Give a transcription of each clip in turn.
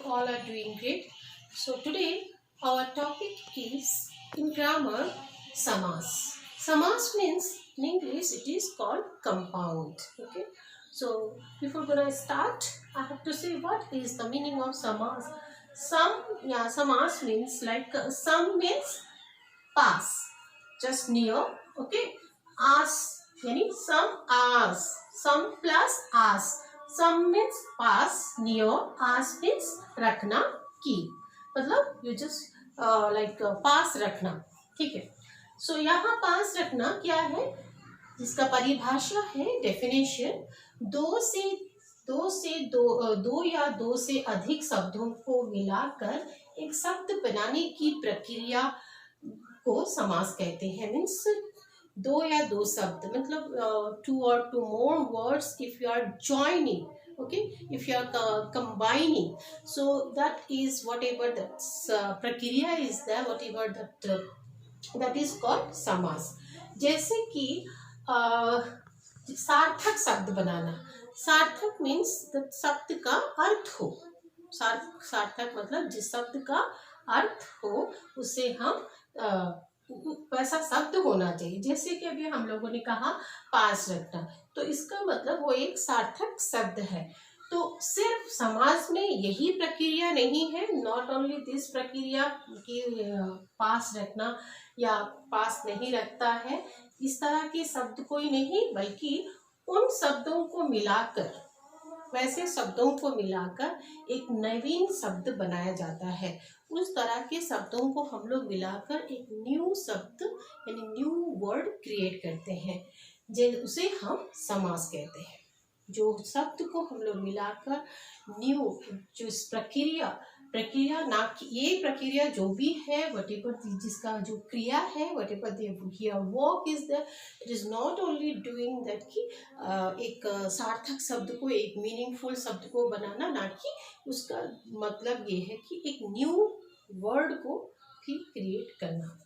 all are doing great. So today our topic is in grammar samas. Samas means in English it is called compound. Okay. So before gonna start, I have to say what is the meaning of samas. Samas means like some means pass, just near. Okay. As yani some as, some plus as. Some means pass, near, us means रखना, की मतलब you just like पास रखना. ठीक है. सो यहाँ पास रखना क्या है, जिसका परिभाषा है डेफिनेशन, दो या दो से अधिक शब्दों को मिलाकर एक शब्द बनाने की प्रक्रिया को समास कहते हैं. मीन्स दो या दो शब्द मतलब टू और two more words if you are joining, okay, if you are combining, so that is whatever that प्रक्रिया is there, whatever that is called समास. जैसे कि सार्थक शब्द बनाना. सार्थक मीन्स शब्द का अर्थ हो. सार्थक मतलब जिस शब्द का अर्थ हो उसे हम वैसा शब्द होना चाहिए. जैसे कि अभी हम लोगों ने कहा पास रखना, तो इसका मतलब वो एक सार्थक शब्द है. तो सिर्फ समाज में यही प्रक्रिया नहीं है, नॉट ओनली दिस प्रक्रिया कि पास रखना या पास नहीं रखता है, इस तरह के शब्द कोई नहीं, बल्कि उन शब्दों को मिलाकर, वैसे शब्दों को मिलाकर एक नवीन शब्द बनाया जाता है. उस तरह के शब्दों को हम लोग मिलाकर एक न्यू शब्द यानी न्यू वर्ड क्रिएट करते हैं, उसे हम समास कहते हैं. जो शब्द को हम लोग मिलाकर न्यू, जो इस प्रक्रिया ना कि ये प्रक्रिया जो भी है, वटेवर जिसका जो क्रिया है, whatever here work is there, it is not only doing that कि एक सार्थक शब्द को, एक मीनिंगफुल शब्द को बनाना, ना कि उसका मतलब ये है कि एक न्यू वर्ड को भी क्रिएट करना,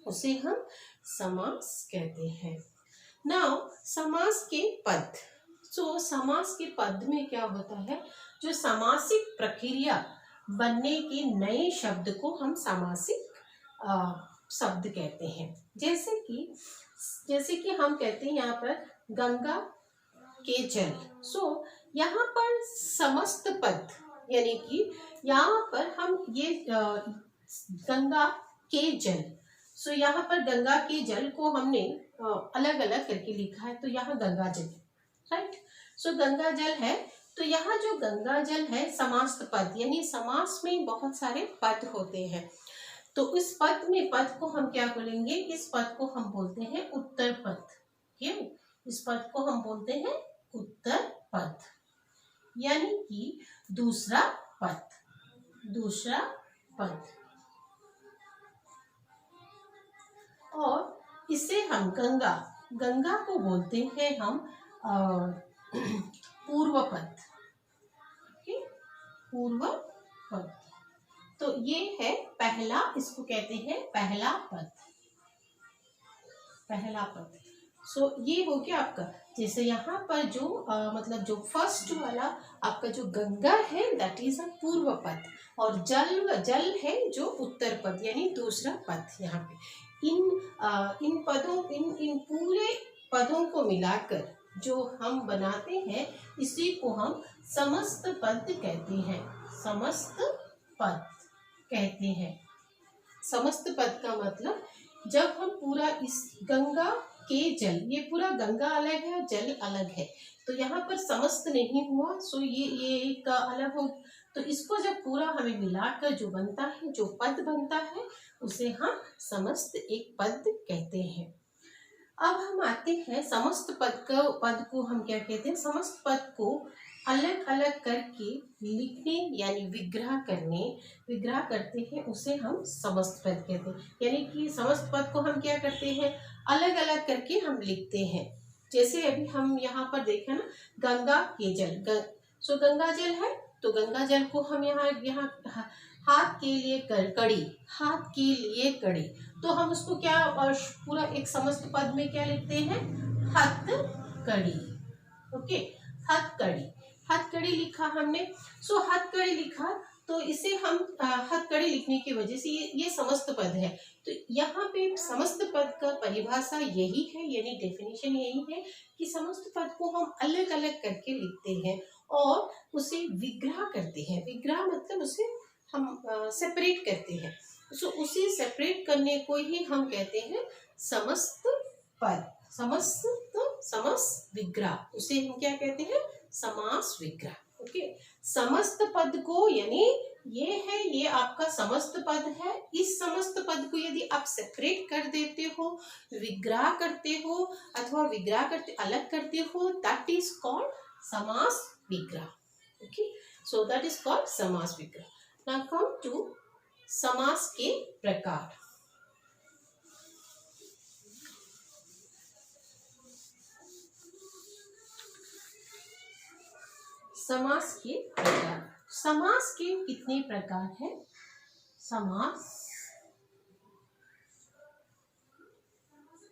उसे हम समास कहते हैं. नाउ समास के पद. सो समास के पद में क्या होता है, जो समासिक प्रक्रिया बनने के नए शब्द को हम समासिक शब्द कहते हैं. जैसे कि हम कहते हैं यहाँ पर गंगा के जल. सो यहाँ पर समस्त पद यानी कि यहाँ पर हम ये गंगा के जल, सो यहाँ पर गंगा के जल को हमने अलग अलग करके लिखा है. तो यहाँ गंगा जल, राइट. सो गंगा जल है, तो यहाँ जो गंगा जल है समास पद, यानी समास में बहुत सारे पद होते हैं. तो इस पद में, पद को हम क्या बोलेंगे, इस पद को हम बोलते हैं उत्तर पद. क्यों? इस पद को हम बोलते हैं उत्तर पद, यानी कि दूसरा पद. और इसे हम गंगा को बोलते हैं हम पूर्व पद. पूर्व पद. तो ये है पहला, इसको कहते हैं पहला पद. सो ये हो गया आपका. जैसे यहाँ पर जो मतलब जो फर्स्ट वाला आपका जो गंगा है, दैट इज अ पूर्व पद, और जल है जो उत्तर पद यानी दूसरा पद. यहाँ पे इन पूरे पदों को मिलाकर जो हम बनाते हैं, इसी को हम समस्त पद कहते हैं. समस्त पद का मतलब जब हम पूरा इस गंगा के जल, ये पूरा गंगा अलग है और जल अलग है, तो यहाँ पर समस्त नहीं हुआ, सो ये एक अलग हो. तो इसको जब पूरा हमें मिलाकर जो बनता है, जो पद बनता है, उसे हम समस्त एक पद कहते हैं. अब हम आते हैं समस्त पद को हम क्या कहते हैं. समस्त पद को अलग अलग करके लिखने यानी विग्रह करते हैं, उसे हम समस्त पद कहते हैं. यानी कि समस्त पद को हम क्या करते हैं, अलग अलग करके हम लिखते हैं. जैसे अभी हम यहाँ पर देखें ना, गंगा के जल, सो गंगा जल है, तो गंगा जल को हम यहाँ हाथ के लिए कड़ी, तो हम उसको क्या पूरा एक समस्त पद में क्या लिखते हैं, हथकड़ी. ओके, हथकड़ी लिखा हमने. सो हथकड़ी लिखा, तो तो इसे हम हथकड़ी लिखने की वजह से ये समस्त पद है। तो यहाँ पे समस्त पद का परिभाषा यही है, यानी डेफिनेशन यही है कि समस्त पद को हम अलग अलग करके लिखते हैं और उसे विग्रह करते हैं। विग्रह मतलब उसे हम सेपरेट करते हैं। सो उसे सेपरेट करने को ही हम कहते हैं समस्त पद। समस्त विग्रह, उसे हम क्या कहते हैं? समास विग्रह। ओके, समस्त पद को, यानी ये आपका समस्त पद है। इस समस्त पद को यदि आप सेपरेट कर देते हो, विग्रह करते हो अथवा विग्रह करते अलग करते हो, दैट इज कॉल्ड समास विग्रह। Okay, so that is called समास विग्रह। नाउ कम टू समास के प्रकार। समास के प्रकार। समास के कितने प्रकार हैं? समास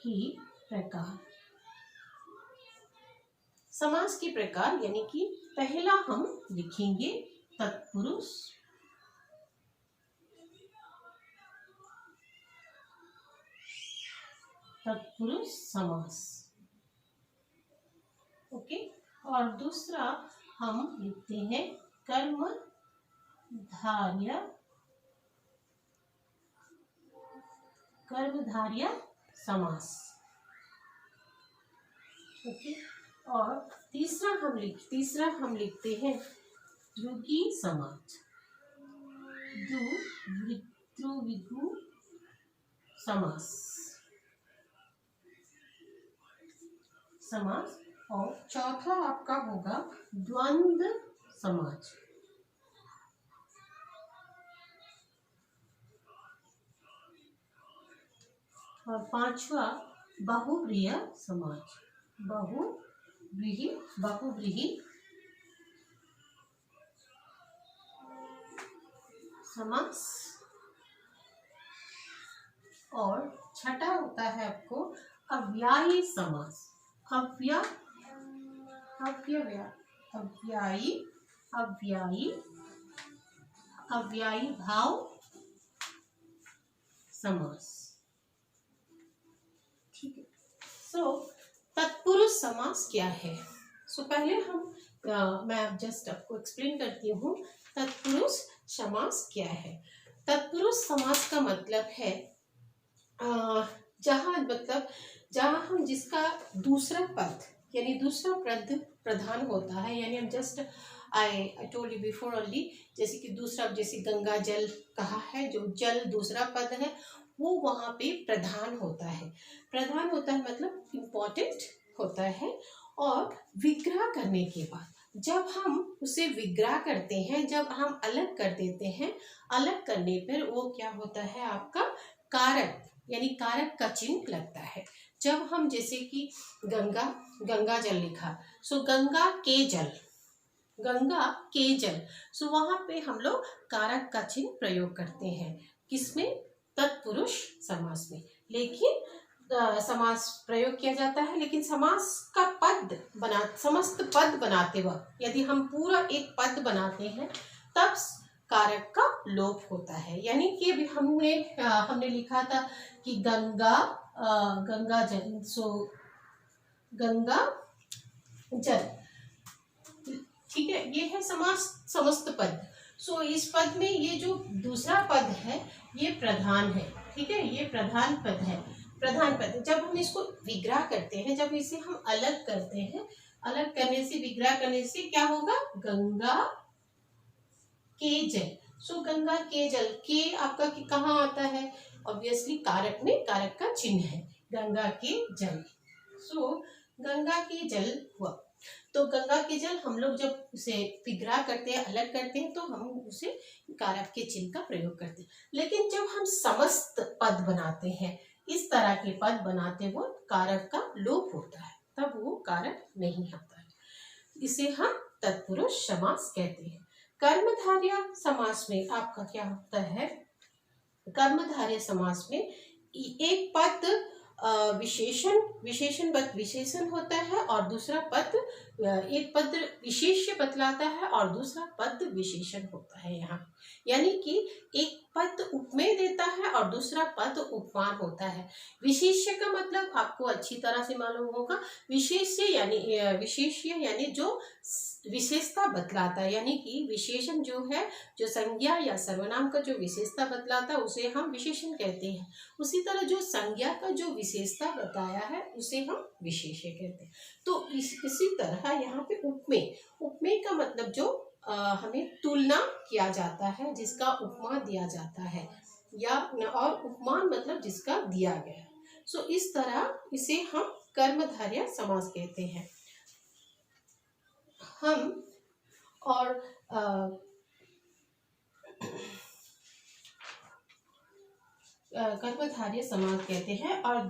के प्रकार। समास के प्रकार यानी कि पहला हम लिखेंगे तत्पुरुष समास। ओके, और दूसरा हम लिखते हैं कर्मधारय समास। ओके, और तीसरा हम लिखते हैं द्विगु समास, द्विगु समास। और चौथा आपका होगा द्वंद्व समास। और पांचवा बहुव्रीहि समास। बहुव्रीहि समास। और छठा होता है आपको अव्यायी समास। अव्यायी भाव समास। ठीक है। सो तत्पुरुष समास क्या है? सो पहले मैं जस्ट आपको एक्सप्लेन करती हूँ तत्पुरुष समास क्या है। तत्पुरुष समास का मतलब है जहाँ हम जिसका दूसरा पद यानी दूसरा पद प्रधान होता है, यानी हम just I told you before only, जैसे कि दूसरा, जैसे गंगा जल कहा है, जो जल दूसरा पद है वो वहाँ पे प्रधान होता है मतलब इम्पोर्टेंट होता है। और विग्रह करने के बाद जब हम उसे विग्रह करते हैं, जब हम अलग कर देते हैं, अलग करने पर वो क्या होता है आपका कारक, यानी कारक का चिन्ह लगता है। जब हम जैसे कि गंगा जल लिखा, सो गंगा के जल, सो वहां पे हम लोग कारक का चिन्ह प्रयोग करते हैं। किसमें? तत्पुरुष समास में। लेकिन समास प्रयोग किया जाता है, लेकिन समास का समस्त पद बनाते वक्त यदि हम पूरा एक पद बनाते हैं तब कारक का लोप होता है। यानी कि अभी हमने लिखा था कि गंगा जल, सो गंगा जल, ठीक है, ये है समस्त पद। सो इस पद में ये जो दूसरा पद है ये प्रधान है। ठीक है, ये प्रधान पद है। जब हम इसको विग्रह करते हैं, जब इसे हम अलग करते हैं, अलग करने से, विग्रह करने से क्या होगा? गंगा के जल। सो गंगा के जल, के आपका कहाँ आता है? ऑब्वियसली कारक में, कारक का चिन्ह है गंगा के जल। सो गंगा के जल हुआ। तो गंगा के जल हम लोग जब उसे विग्रह करते हैं, अलग करते हैं, तो हम उसे कारक के चिन्ह का प्रयोग करते हैं। लेकिन जब हम समस्त पद बनाते हैं, इस तरह के पद बनाते वो कारक का लोप होता है, तब वो कारक नहीं आता है। इसे हम तत्पुरुष समास कहते हैं। कर्मधारय समास में आपका क्या होता है? कर्मधारय समास में एक पद विशेषण होता है और दूसरा पद, एक पद विशेष्य बतलाता है और दूसरा पद विशेषण होता है। यहाँ यानी कि एक पद उपमेय देता है और दूसरा पद उपमान होता है। विशेष्य का मतलब आपको अच्छी तरह से मालूम होगा। विशेष्य यानी जो विशेषता बतलाता है, यानी कि विशेषण जो है, जो संज्ञा या सर्वनाम का जो विशेषता बतलाता है उसे हम विशेषण कहते हैं। उसी तरह जो संज्ञा का जो विशेषता बताया है उसे हम विशेष्य कहते हैं। तो इसी तरह यहाँ पे उपमेय, उपमेय का मतलब जो हमें तुलना किया जाता है, जिसका उपमा दिया जाता है, या और उपमान मतलब जिसका दिया गया। सो इस तरह इसे हम कर्मधारय समास कहते हैं। हम और कर्मधारय समास कहते हैं। और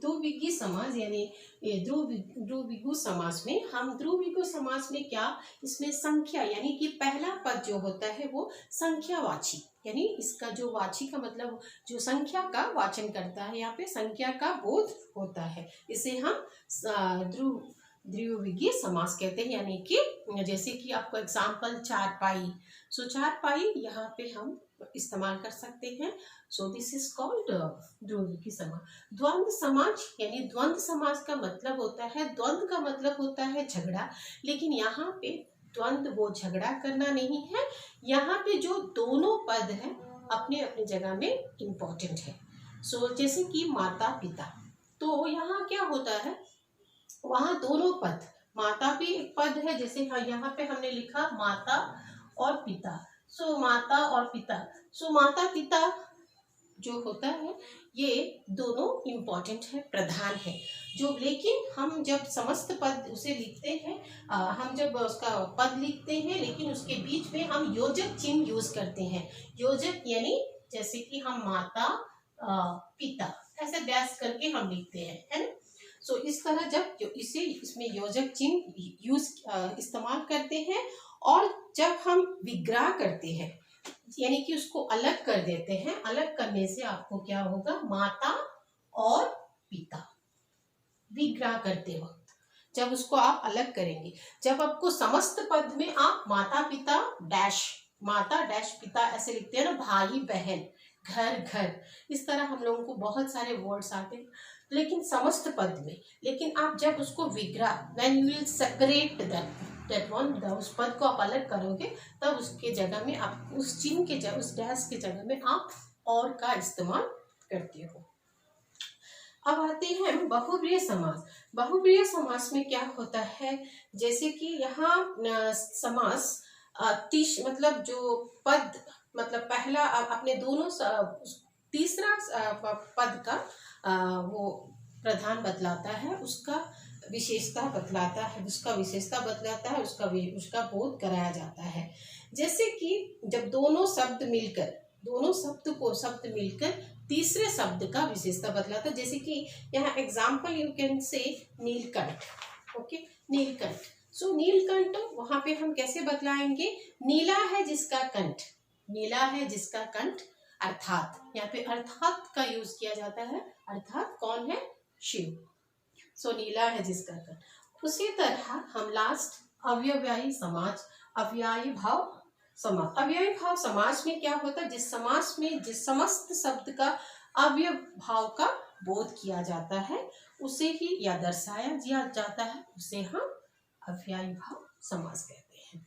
द्विविगी समास यानी द्विविगु समास में, हम द्विविगु समास में क्या, इसमें संख्या यानी कि पहला पद जो होता है वो संख्यावाची, यानी इसका जो वाची का मतलब जो संख्या का वाचन करता है, यहाँ पे संख्या का बोध होता है, इसे हम द्विविगी समास कहते हैं। यानी कि जैसे कि आपको एग्जाम्पल चारपाई, सो चारपाई यहाँ पे हम इस्तेमाल कर सकते हैं। सो दिस इज कॉल्ड द्विविगी समास। द्वंद्व समास यानी द्वंद्व समास का मतलब होता है, द्वंद्व का मतलब होता है झगड़ा, लेकिन यहाँ पे द्वंद्व वो झगड़ा करना नहीं है, यहाँ पे जो दोनों पद है अपने अपनी जगह में इम्पोर्टेंट है। सो जैसे कि माता पिता, तो यहाँ क्या होता है, वहाँ दोनों पद, माता भी एक पद है, जैसे यहाँ पे हमने लिखा माता और पिता। सो माता और पिता, सो माता पिता जो होता है ये दोनों इम्पोर्टेंट है, प्रधान है जो। लेकिन हम जब समस्त पद उसे लिखते हैं, हम जब उसका पद लिखते हैं, लेकिन उसके बीच में हम योजक चिन्ह यूज करते हैं। योजक यानी जैसे कि हम माता पिता ऐसे डैश करके हम लिखते हैं, है ना। सो इस तरह जब इसमें योजक चिन्ह यूज इस्तेमाल करते हैं, और जब हम विग्रह करते हैं यानी कि उसको अलग कर देते हैं, अलग करने से आपको क्या होगा, माता और पिता, विग्रह करते वक्त जब उसको आप अलग करेंगे, जब आपको समस्त पद में आप माता पिता डैश, माता डैश पिता ऐसे लिखते हैं ना, भाई बहन, घर घर, इस तरह हम लोगों को बहुत सारे वर्ड्स आते हैं, लेकिन समस्त पद में। लेकिन आप जब उसको विग्रह, when you will separate that one, उस पद को आप अलग करोगे, तब उसके जगह में आप उस चिन्ह के जगह, उस डैश के जगह में आप और का इस्तेमाल करते हो। अब आते हैं बहुब्रीहि समास। बहुब्रीहि समास में क्या होता है, जैसे कि यहाँ समास मतलब जो पद, मतलब पहला अपने दोनों तीसरा पद का वो प्रधान बतलाता है, उसका विशेषता बतलाता है, उसका बोध कराया जाता है। जैसे कि जब दोनों शब्द मिलकर तीसरे शब्द का विशेषता बतलाता है, जैसे कि यहाँ example you can say Neelkanth, okay, Neelkanth. So Neelkanth वहां पे हम कैसे बतलाएंगे, नीला है जिसका कंठ, नीला है जिसका कंठ, अर्थात यहाँ पे अर्थात का यूज किया जाता है, अर्थात कौन है, शिव। सो नीला है जिसका कंठ। उसी तरह हम लास्ट अव्ययभावी समास, अव्ययी भाव समास। अव्ययी भाव समास में क्या होता है, जिस समास में जिस समस्त शब्द का अव्यय भाव का बोध किया जाता है उसे ही या दर्शाया जाता है, उसे हम अव्ययी भाव समास कहते हैं।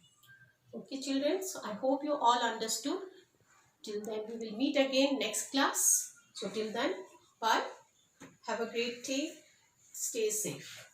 Okay children, so I hope you all understood. Till then we will meet again next class. So till then, bye. Have a great day. Stay safe.